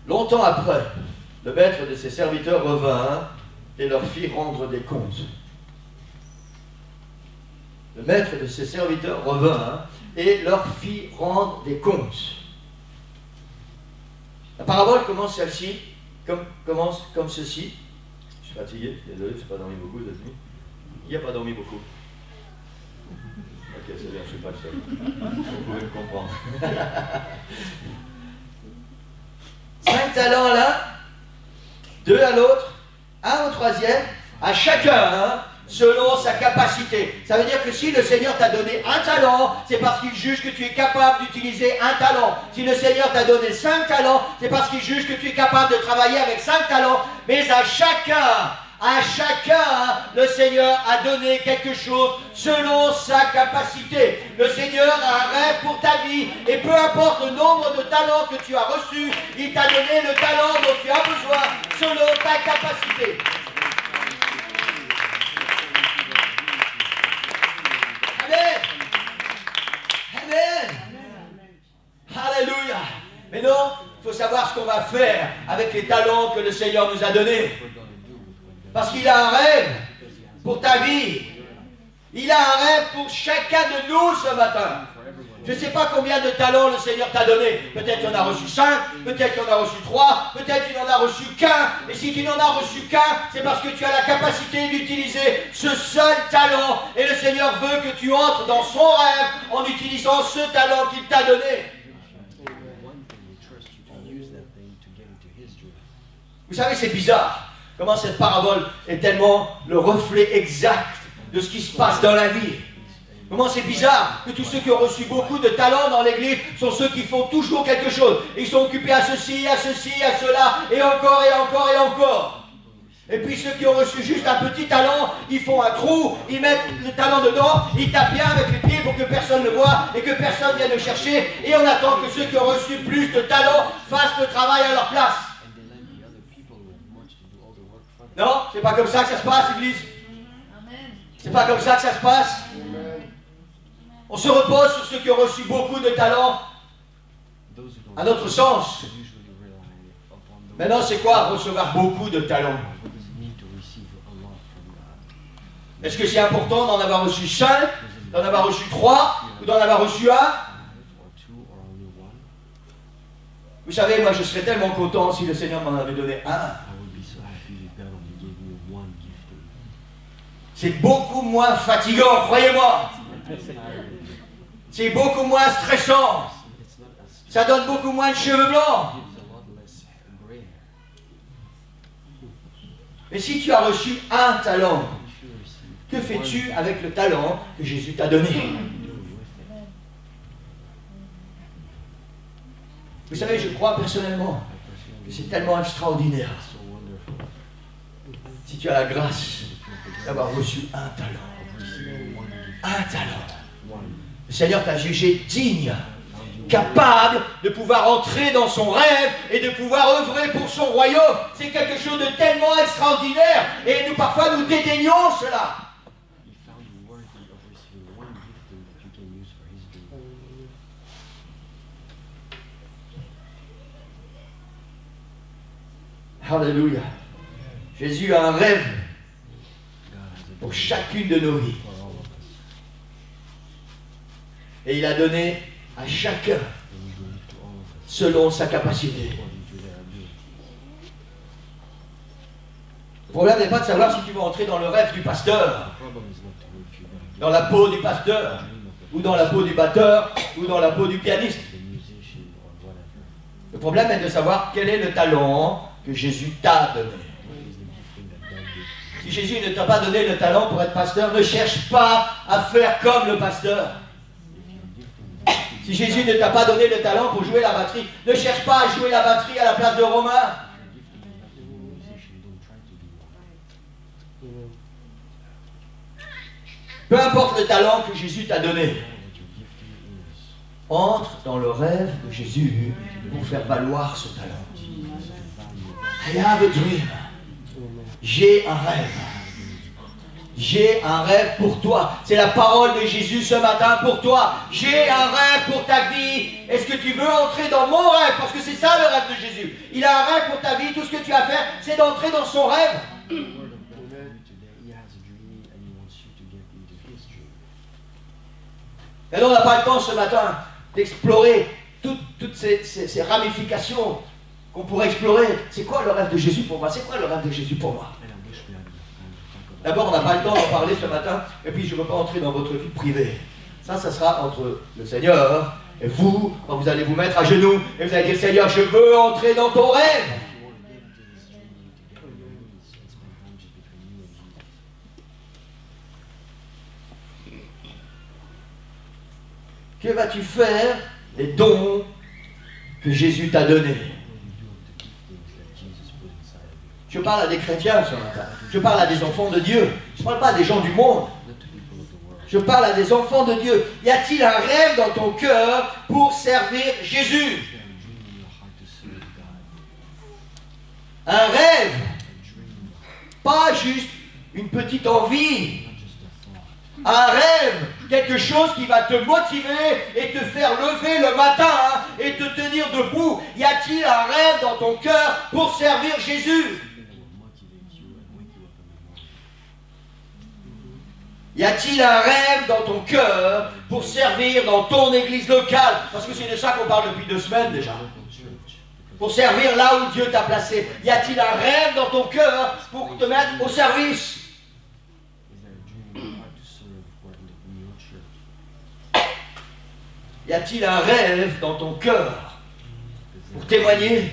Longtemps après, le maître de ses serviteurs revint et leur fit rendre des comptes. Le maître de ses serviteurs revint et leur fit rendre des comptes. La parabole commence celle-ci, commence comme ceci. Je suis fatigué, désolé, je n'ai pas dormi beaucoup cette nuit. Il n'y a pas dormi beaucoup. Ok, c'est bien, je ne suis pas le seul. Vous pouvez me comprendre. 5 talents à l'un, 2 à l'autre, 1 au troisième, à chacun, selon sa capacité. Ça veut dire que si le Seigneur t'a donné un talent, c'est parce qu'il juge que tu es capable d'utiliser un talent. Si le Seigneur t'a donné 5 talents, c'est parce qu'il juge que tu es capable de travailler avec 5 talents. Mais à chacun, le Seigneur a donné quelque chose selon sa capacité. Le Seigneur a un rêve pour ta vie et peu importe le nombre de talents que tu as reçus, il t'a donné le talent dont tu as besoin selon ta capacité. Amen. Amen. Alléluia. Mais non, il faut savoir ce qu'on va faire avec les talents que le Seigneur nous a donnés. Parce qu'il a un rêve pour ta vie. Il a un rêve pour chacun de nous ce matin. Je ne sais pas combien de talents le Seigneur t'a donné. Peut-être qu'il en a reçu 5, peut-être qu'il en a reçu 3, peut-être qu'il n'en a reçu qu'un. Et si tu n'en as reçu qu'un, c'est parce que tu as la capacité d'utiliser ce seul talent. Et le Seigneur veut que tu entres dans son rêve en utilisant ce talent qu'il t'a donné. Vous savez, c'est bizarre comment cette parabole est tellement le reflet exact de ce qui se passe dans la vie. Comment c'est bizarre que tous ceux qui ont reçu beaucoup de talents dans l'église sont ceux qui font toujours quelque chose. Ils sont occupés à ceci, à cela, et encore, et encore, et encore. Et puis ceux qui ont reçu juste un petit talent, ils font un trou, ils mettent le talent dedans, ils tapent bien avec les pieds pour que personne ne voit et que personne vienne le chercher. Et on attend que ceux qui ont reçu plus de talent fassent le travail à leur place. Non, c'est pas comme ça que ça se passe, Église. C'est pas comme ça que ça se passe. On se repose sur ceux qui ont reçu beaucoup de talents. À notre sens. Maintenant, c'est quoi recevoir beaucoup de talents? Est-ce que c'est important d'en avoir reçu 5, d'en avoir reçu 3 ou d'en avoir reçu 1? Vous savez, moi je serais tellement content si le Seigneur m'en avait donné un. C'est beaucoup moins fatigant, croyez-moi. C'est beaucoup moins stressant. Ça donne beaucoup moins de cheveux blancs. Et si tu as reçu un talent, que fais-tu avec le talent que Jésus t'a donné? Vous savez, je crois personnellement que c'est tellement extraordinaire. Si tu as la grâce d'avoir reçu un talent. Un talent. Le Seigneur t'a jugé digne, capable de pouvoir entrer dans son rêve et de pouvoir œuvrer pour son royaume. C'est quelque chose de tellement extraordinaire. Et nous, parfois, nous dédaignons cela. Alléluia. Jésus a un rêve pour chacune de nos vies. Et il a donné à chacun selon sa capacité. Le problème n'est pas de savoir si tu veux entrer dans le rêve du pasteur, dans la peau du pasteur, ou dans la peau du batteur, ou dans la peau du pianiste. Le problème est de savoir quel est le talent que Jésus t'a donné. Si Jésus ne t'a pas donné le talent pour être pasteur, ne cherche pas à faire comme le pasteur. Si Jésus ne t'a pas donné le talent pour jouer la batterie, ne cherche pas à jouer la batterie à la place de Romain. Peu importe le talent que Jésus t'a donné, entre dans le rêve de Jésus pour faire valoir ce talent. I have a dream. J'ai un rêve. J'ai un rêve pour toi. C'est la parole de Jésus ce matin pour toi. J'ai un rêve pour ta vie. Est-ce que tu veux entrer dans mon rêve? Parce que c'est ça le rêve de Jésus. Il a un rêve pour ta vie. Tout ce que tu as à faire, c'est d'entrer dans son rêve. Et alors on n'a pas le temps ce matin d'explorer toutes ces ramifications qu'on pourrait explorer. C'est quoi le rêve de Jésus pour moi? C'est quoi le rêve de Jésus pour moi? D'abord, on n'a pas le temps d'en parler ce matin, et puis je ne veux pas entrer dans votre vie privée. Ça sera entre le Seigneur et vous, quand vous allez vous mettre à genoux, et vous allez dire, Seigneur, je veux entrer dans ton rêve. Que vas-tu faire des dons que Jésus t'a donnés? Je parle à des chrétiens ce matin. Je parle à des enfants de Dieu. Je ne parle pas à des gens du monde. Je parle à des enfants de Dieu. Y a-t-il un rêve dans ton cœur pour servir Jésus? Un rêve. Pas juste une petite envie. Un rêve, quelque chose qui va te motiver et te faire lever le matin et te tenir debout. Y a-t-il un rêve dans ton cœur pour servir Jésus? Y a-t-il un rêve dans ton cœur pour servir dans ton église locale? Parce que c'est de ça qu'on parle depuis 2 semaines déjà. Pour servir là où Dieu t'a placé. Y a-t-il un rêve dans ton cœur pour te mettre au service? Y a-t-il un rêve dans ton cœur pour témoigner?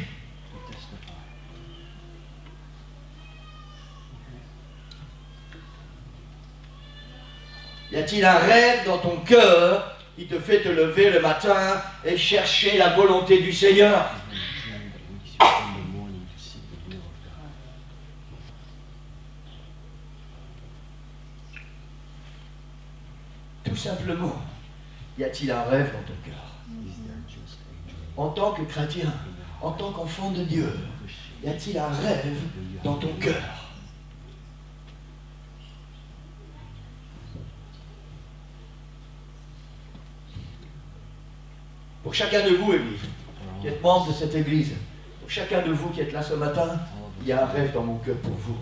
Y a-t-il un rêve dans ton cœur qui te fait te lever le matin et chercher la volonté du Seigneur? Tout simplement, y a-t-il un rêve dans ton cœur? En tant que chrétien, en tant qu'enfant de Dieu, y a-t-il un rêve dans ton cœur? Pour chacun de vous, Église, qui êtes membre de cette Église, pour chacun de vous qui êtes là ce matin, il y a un rêve dans mon cœur pour vous.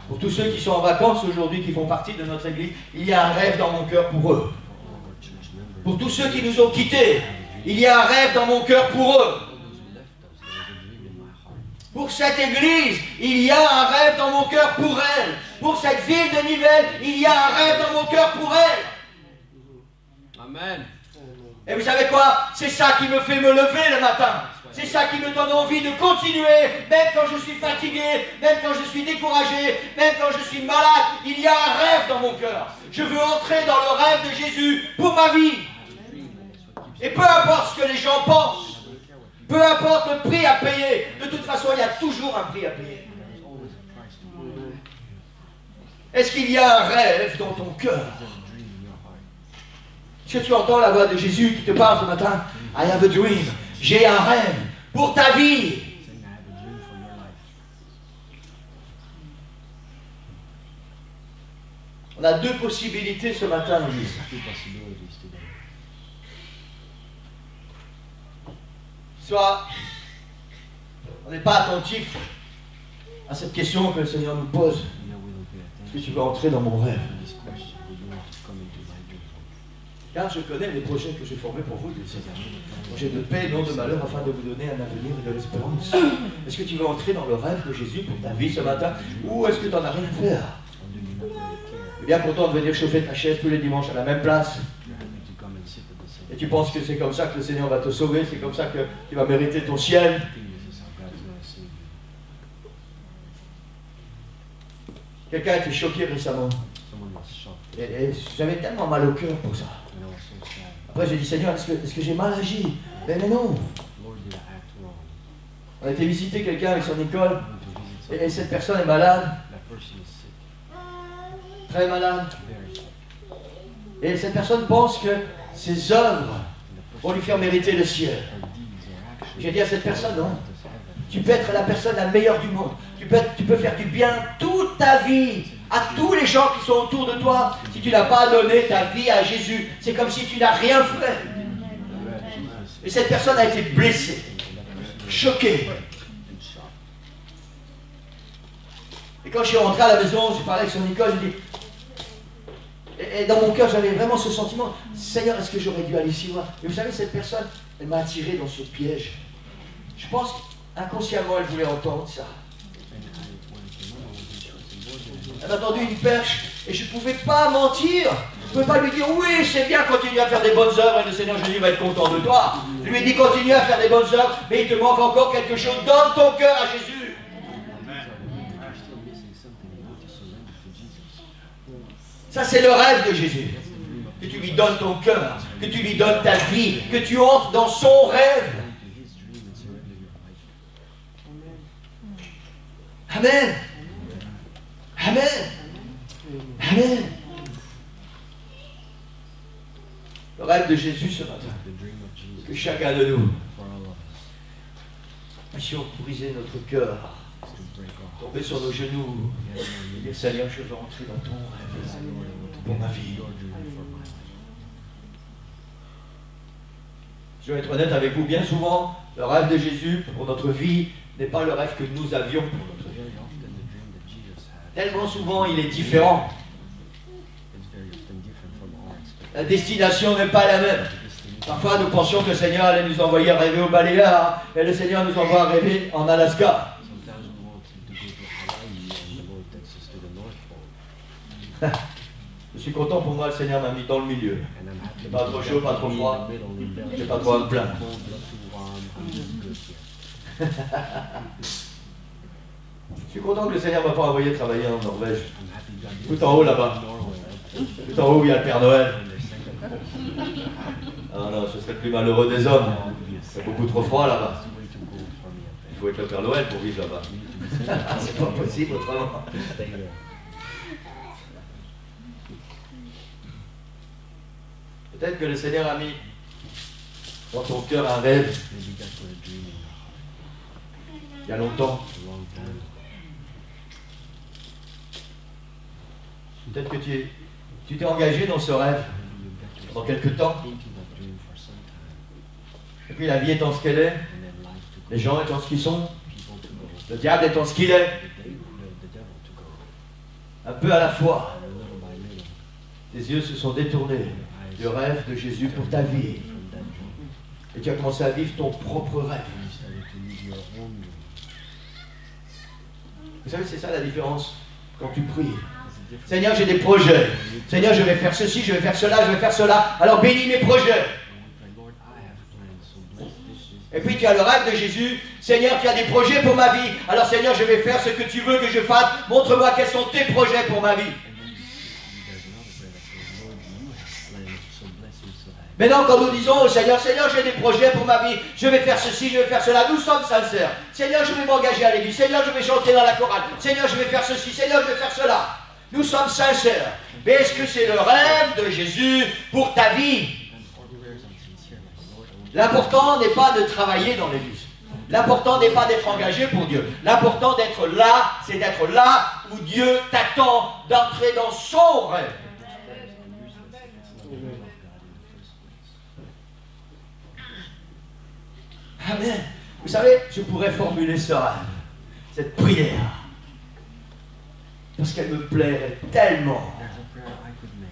Pour tous ceux qui sont en vacances aujourd'hui, qui font partie de notre Église, il y a un rêve dans mon cœur pour eux. Pour tous ceux qui nous ont quittés, il y a un rêve dans mon cœur pour eux. Pour cette Église, il y a un rêve dans mon cœur pour elle. Pour cette ville de Nivelles, il y a un rêve dans mon cœur pour elle. Amen. Et vous savez quoi? C'est ça qui me fait me lever le matin. C'est ça qui me donne envie de continuer, même quand je suis fatigué, même quand je suis découragé, même quand je suis malade. Il y a un rêve dans mon cœur. Je veux entrer dans le rêve de Jésus pour ma vie. Et peu importe ce que les gens pensent, peu importe le prix à payer, de toute façon, il y a toujours un prix à payer. Est-ce qu'il y a un rêve dans ton cœur? Est-ce que tu entends la voix de Jésus qui te parle ce matin? I have a dream. J'ai un rêve pour ta vie. On a 2 possibilités ce matin, Église. Soit on n'est pas attentif à cette question que le Seigneur nous pose. Est-ce que tu veux entrer dans mon rêve? Car je connais les projets que j'ai formés pour vous, dit le Seigneur. Projets de paix, non de malheur, afin de vous donner un avenir et de l'espérance. Est-ce que tu veux entrer dans le rêve de Jésus pour ta vie ce matin? Ou est-ce que tu n'en as rien à faire? Tu es bien content de venir chauffer ta chaise tous les dimanches à la même place. Et tu penses que c'est comme ça que le Seigneur va te sauver, c'est comme ça que tu vas mériter ton ciel. Quelqu'un a été choqué récemment. Et j'avais tellement mal au cœur pour ça. Après j'ai dit, Seigneur, est-ce que j'ai mal agi? Mais non. On a été visiter quelqu'un avec son école et cette personne est malade. Très malade. Et cette personne pense que ses œuvres vont lui faire mériter le ciel. J'ai dit à cette personne, non. Tu peux être la personne la meilleure du monde. Tu peux faire du bien toute ta vie à tous les gens qui sont autour de toi. Si tu n'as pas donné ta vie à Jésus, c'est comme si tu n'as rien fait. Et cette personne a été blessée, choquée. Et quand je suis rentré à la maison, j'ai parlé avec son école, je dis, et dans mon cœur, j'avais vraiment ce sentiment, Seigneur, est-ce que j'aurais dû aller si loin? Et vous savez, cette personne, elle m'a attiré dans ce piège. Je pense qu'inconsciemment, elle voulait entendre ça. Elle a entendu une perche et je ne pouvais pas mentir. Je ne pouvais pas lui dire oui, c'est bien, continue à faire des bonnes œuvres et le Seigneur Jésus va être content de toi. Je lui ai dit continue à faire des bonnes œuvres, mais il te manque encore quelque chose. Donne ton cœur à Jésus. Ça, c'est le rêve de Jésus. Que tu lui donnes ton cœur, que tu lui donnes ta vie, que tu entres dans son rêve. Amen. Amen. Amen. Le rêve de Jésus ce matin, que chacun de nous puissions briser notre cœur tomber sur nos genoux et dire Seigneur, je veux entrer dans ton rêve pour ma vie. Je vais être honnête avec vous, bien souvent, le rêve de Jésus pour notre vie n'est pas le rêve que nous avions pour notre vie. Tellement souvent, il est différent. La destination n'est pas la même. Parfois, nous pensions que le Seigneur allait nous envoyer rêver au Baléares, et le Seigneur nous envoie rêver en Alaska. Je suis content pour moi, le Seigneur m'a mis dans le milieu. Pas trop chaud, pas trop froid. J'ai pas trop à me plaindre. Je suis content que le Seigneur m'a pas envoyé travailler en Norvège. Tout en haut là-bas. Tout en haut où il y a le Père Noël. Ah non, ce serait le plus malheureux des hommes. C'est beaucoup trop froid là-bas. Il faut être le Père Noël pour vivre là-bas. C'est pas possible autrement. Peut-être que le Seigneur a mis dans ton cœur un rêve il y a longtemps. Peut-être que tu t'es engagé dans ce rêve pendant quelque temps. Et puis la vie étant ce qu'elle est, les gens étant ce qu'ils sont, le diable étant ce qu'il est, un peu à la fois, tes yeux se sont détournés du rêve de Jésus pour ta vie. Et tu as commencé à vivre ton propre rêve. Vous savez, c'est ça la différence quand tu pries. Seigneur, j'ai des projets. Seigneur, je vais faire ceci, je vais faire cela, je vais faire cela. Alors bénis mes projets. Et puis tu as le rêve de Jésus. Seigneur, tu as des projets pour ma vie. Alors Seigneur, je vais faire ce que tu veux que je fasse. Montre-moi quels sont tes projets pour ma vie. Maintenant, quand nous disons au Seigneur, Seigneur, j'ai des projets pour ma vie, je vais faire ceci, je vais faire cela, nous sommes sincères. Seigneur, je vais m'engager à l'église. Seigneur, je vais chanter dans la chorale. Seigneur, je vais faire ceci. Seigneur, je vais faire cela. Nous sommes sincères. Mais est-ce que c'est le rêve de Jésus pour ta vie? L'important n'est pas de travailler dans l'église. L'important n'est pas d'être engagé pour Dieu. L'important d'être là, c'est d'être là où Dieu t'attend d'entrer dans son rêve. Amen. Vous savez, je pourrais formuler ce rêve, cette prière, parce qu'elle me plairait tellement.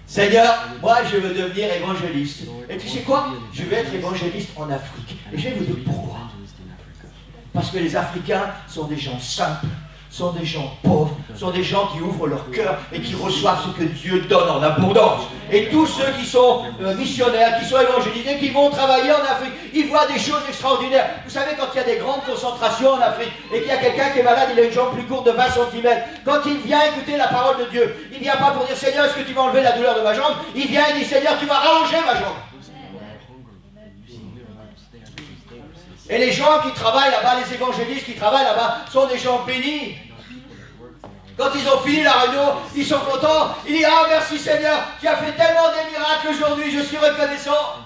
Seigneur, moi je veux devenir évangéliste. Et tu sais quoi? Je vais être évangéliste en Afrique. Et je vais vous dire pourquoi. Parce que les Africains sont des gens simples, sont des gens pauvres, sont des gens qui ouvrent leur cœur et qui reçoivent ce que Dieu donne en abondance. Et tous ceux qui sont missionnaires, qui sont évangélisés, qui vont travailler en Afrique, ils voient des choses extraordinaires. Vous savez, quand il y a des grandes concentrations en Afrique et qu'il y a quelqu'un qui est malade, il a une jambe plus courte de 20 cm, quand il vient écouter la parole de Dieu, il ne vient pas pour dire Seigneur, est-ce que tu vas enlever la douleur de ma jambe? Il vient et dit Seigneur, tu vas rallonger ma jambe. Et les gens qui travaillent là-bas, les évangélistes qui travaillent là-bas, sont des gens bénis. Quand ils ont fini la réunion, ils sont contents. Ils disent ah merci Seigneur, tu as fait tellement des miracles aujourd'hui, je suis reconnaissant.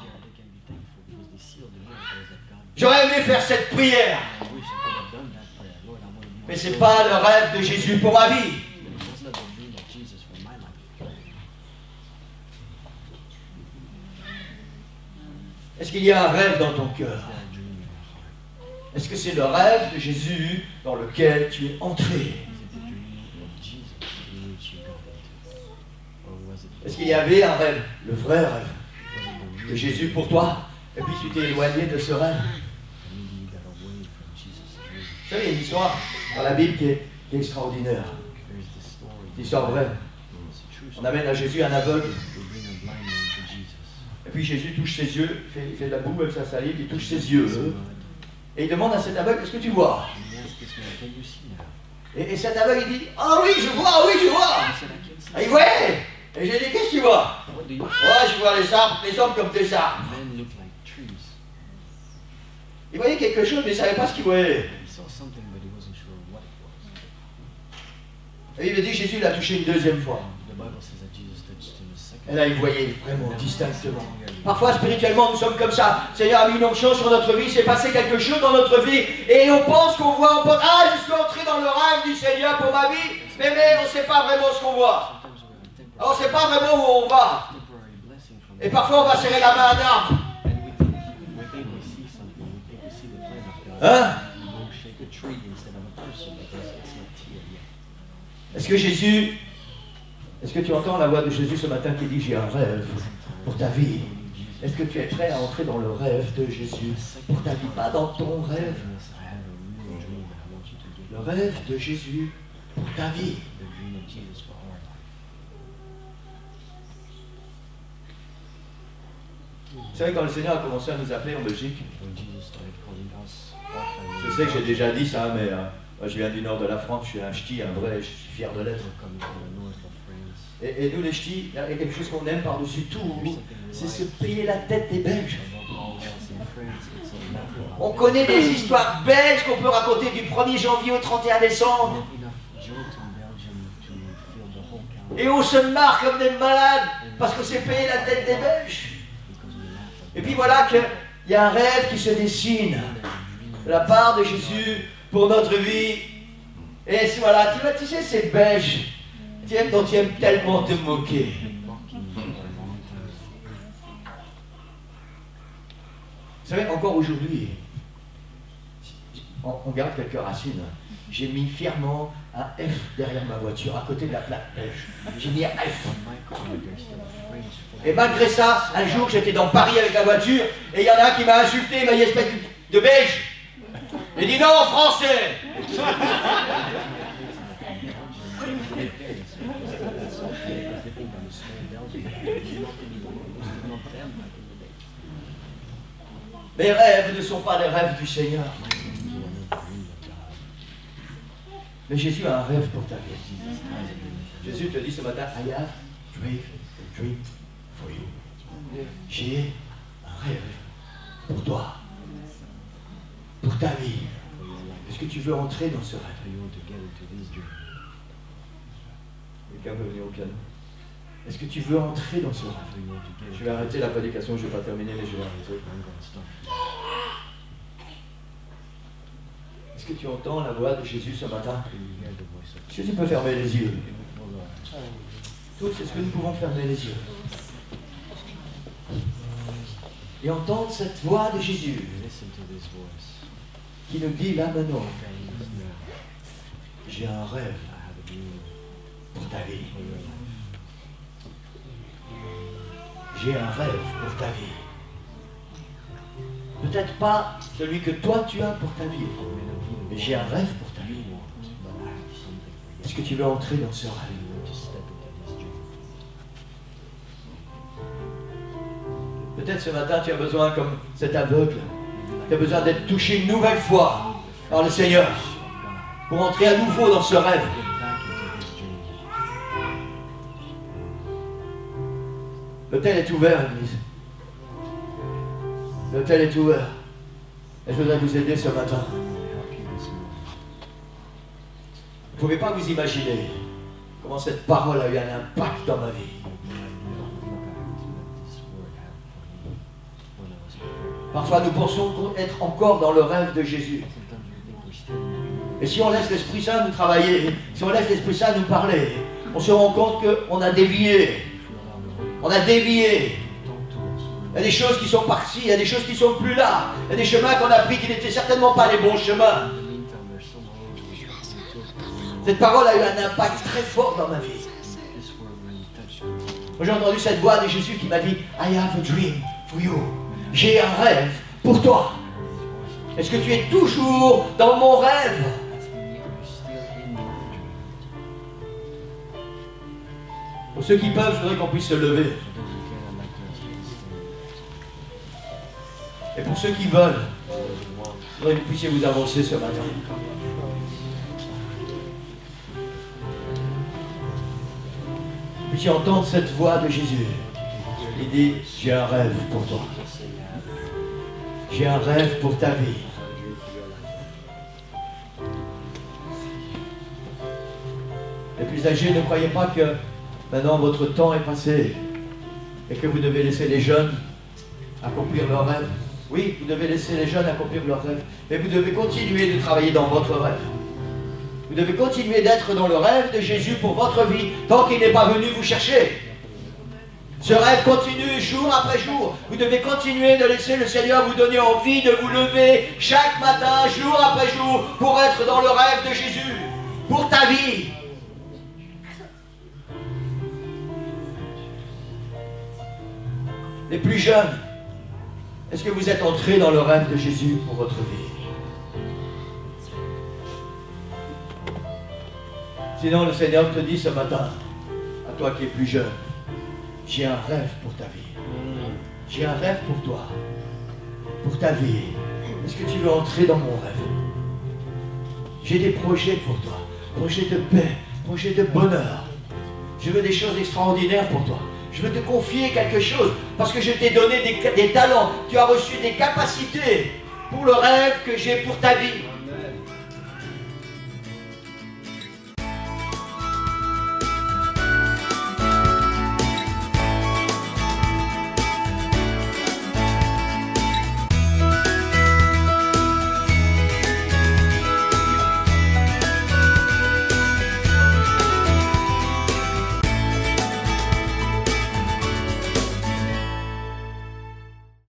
J'aurais aimé faire cette prière. Mais ce n'est pas le rêve de Jésus pour ma vie. Est-ce qu'il y a un rêve dans ton cœur? Est-ce que c'est le rêve de Jésus dans lequel tu es entré? Est-ce qu'il y avait un rêve, le vrai rêve de Jésus pour toi? Et puis tu t'es éloigné de ce rêve? Vous savez, il y a une histoire dans la Bible qui est extraordinaire. Une histoire vraie. On amène à Jésus un aveugle. Et puis Jésus touche ses yeux, il fait de la boue avec sa salive, il touche ses yeux. Et il demande à cet aveugle, est-ce que tu vois? Et cet aveugle, il dit, ah oui, je vois, oui, je vois. Et il voyait. Et j'ai dit, qu'est-ce que tu vois? Oh, je vois les arbres, les hommes comme des arbres. Il voyait quelque chose, mais il ne savait pas ce qu'il voyait. Et il me dit, Jésus l'a touché une deuxième fois. Et là, il voyait vraiment distinctement. Parfois, spirituellement, nous sommes comme ça. Le Seigneur a mis une onction sur notre vie, c'est passé quelque chose dans notre vie, et on pense qu'on voit, on pense, ah, je suis entré dans le rêve du Seigneur pour ma vie, mais on ne sait pas vraiment ce qu'on voit. On ne sait pas vraiment où on va. Et parfois, on va serrer la main à un arbre. Hein? Est-ce que Jésus, est-ce que tu entends la voix de Jésus ce matin qui dit, j'ai un rêve pour ta vie? Est-ce que tu es prêt à entrer dans le rêve de Jésus pour ta vie, pas dans ton rêve? Le rêve de Jésus pour ta vie. Vous savez, quand le Seigneur a commencé à nous appeler en Belgique, je sais que j'ai déjà dit ça, mais moi je viens du nord de la France, je suis un ch'ti, un vrai, je suis fier de l'être. Et nous les ch'tis, il y a quelque chose qu'on aime par-dessus tout, c'est se payer la tête des Belges. On connaît des histoires belges qu'on peut raconter du 1er janvier au 31 décembre. Et on se marre comme des malades parce qu'on s'est payé la tête des Belges. Et puis voilà qu'il y a un rêve qui se dessine de la part de Jésus pour notre vie. Et voilà, tu sais, ces Belges dont tu aimes tellement te moquer. Vous savez, encore aujourd'hui, on garde quelques racines. J'ai mis fièrement un F derrière ma voiture, à côté de la plaque belge. J'ai mis un F. Et malgré ça, un jour, j'étais dans Paris avec la voiture, et il y en a un qui m'a insulté, il m'a dit, espèce de belge. Il dit non, français. Mes rêves ne sont pas les rêves du Seigneur. Mais Jésus a un rêve pour ta vie. Jésus te dit ce matin, I have a dream for you. J'ai un rêve pour toi, pour ta vie. Est-ce que tu veux entrer dans ce rêve? Quelqu'un peut venir au piano. Est-ce que tu veux entrer dans ce rêve? Je vais arrêter la prédication, je ne vais pas terminer, mais je vais arrêter. Est-ce que tu entends la voix de Jésus ce matin? Jésus peut fermer les yeux. Tous, est-ce que nous pouvons fermer les yeux et entendre cette voix de Jésus qui nous dit là maintenant, j'ai un rêve pour ta vie. J'ai un rêve pour ta vie. Peut-être pas celui que toi tu as pour ta vie, mais j'ai un rêve pour ta vie. Est-ce que tu veux entrer dans ce rêve? Peut-être ce matin tu as besoin, comme cet aveugle, tu as besoin d'être touché une nouvelle fois par le Seigneur pour entrer à nouveau dans ce rêve. L'hôtel est ouvert, Église. L'hôtel est ouvert. Et je voudrais vous aider ce matin. Vous ne pouvez pas vous imaginer comment cette parole a eu un impact dans ma vie. Parfois nous pensons être encore dans le rêve de Jésus. Et si on laisse l'Esprit Saint nous travailler, si on laisse l'Esprit Saint nous parler, on se rend compte qu'on a dévié. On a dévié. Il y a des choses qui sont parties, il y a des choses qui ne sont plus là. Il y a des chemins qu'on a pris qui n'étaient certainement pas les bons chemins. Cette parole a eu un impact très fort dans ma vie. Moi, j'ai entendu cette voix de Jésus qui m'a dit, I have a dream for you. J'ai un rêve pour toi. Est-ce que tu es toujours dans mon rêve? Pour ceux qui peuvent, je voudrais qu'on puisse se lever. Et pour ceux qui veulent, je voudrais que vous puissiez vous avancer ce matin. Vous puissiez entendre cette voix de Jésus. Il dit, j'ai un rêve pour toi. J'ai un rêve pour ta vie. Les plus âgés, ne croyez pas que maintenant votre temps est passé. et que vous devez laisser les jeunes accomplir leurs rêves. Oui, vous devez laisser les jeunes accomplir leurs rêves, mais vous devez continuer de travailler dans votre rêve. Vous devez continuer d'être dans le rêve de Jésus pour votre vie, tant qu'il n'est pas venu vous chercher. Ce rêve continue jour après jour. Vous devez continuer de laisser le Seigneur vous donner envie de vous lever chaque matin, jour après jour, pour être dans le rêve de Jésus, pour ta vie. Les plus jeunes, est-ce que vous êtes entrés dans le rêve de Jésus pour votre vie? Sinon, le Seigneur te dit ce matin, à toi qui es plus jeune, j'ai un rêve pour ta vie. J'ai un rêve pour toi, pour ta vie. Est-ce que tu veux entrer dans mon rêve? J'ai des projets pour toi, projets de paix, projets de bonheur. Je veux des choses extraordinaires pour toi. Je veux te confier quelque chose, parce que je t'ai donné des talents. Tu as reçu des capacités pour le rêve que j'ai pour ta vie.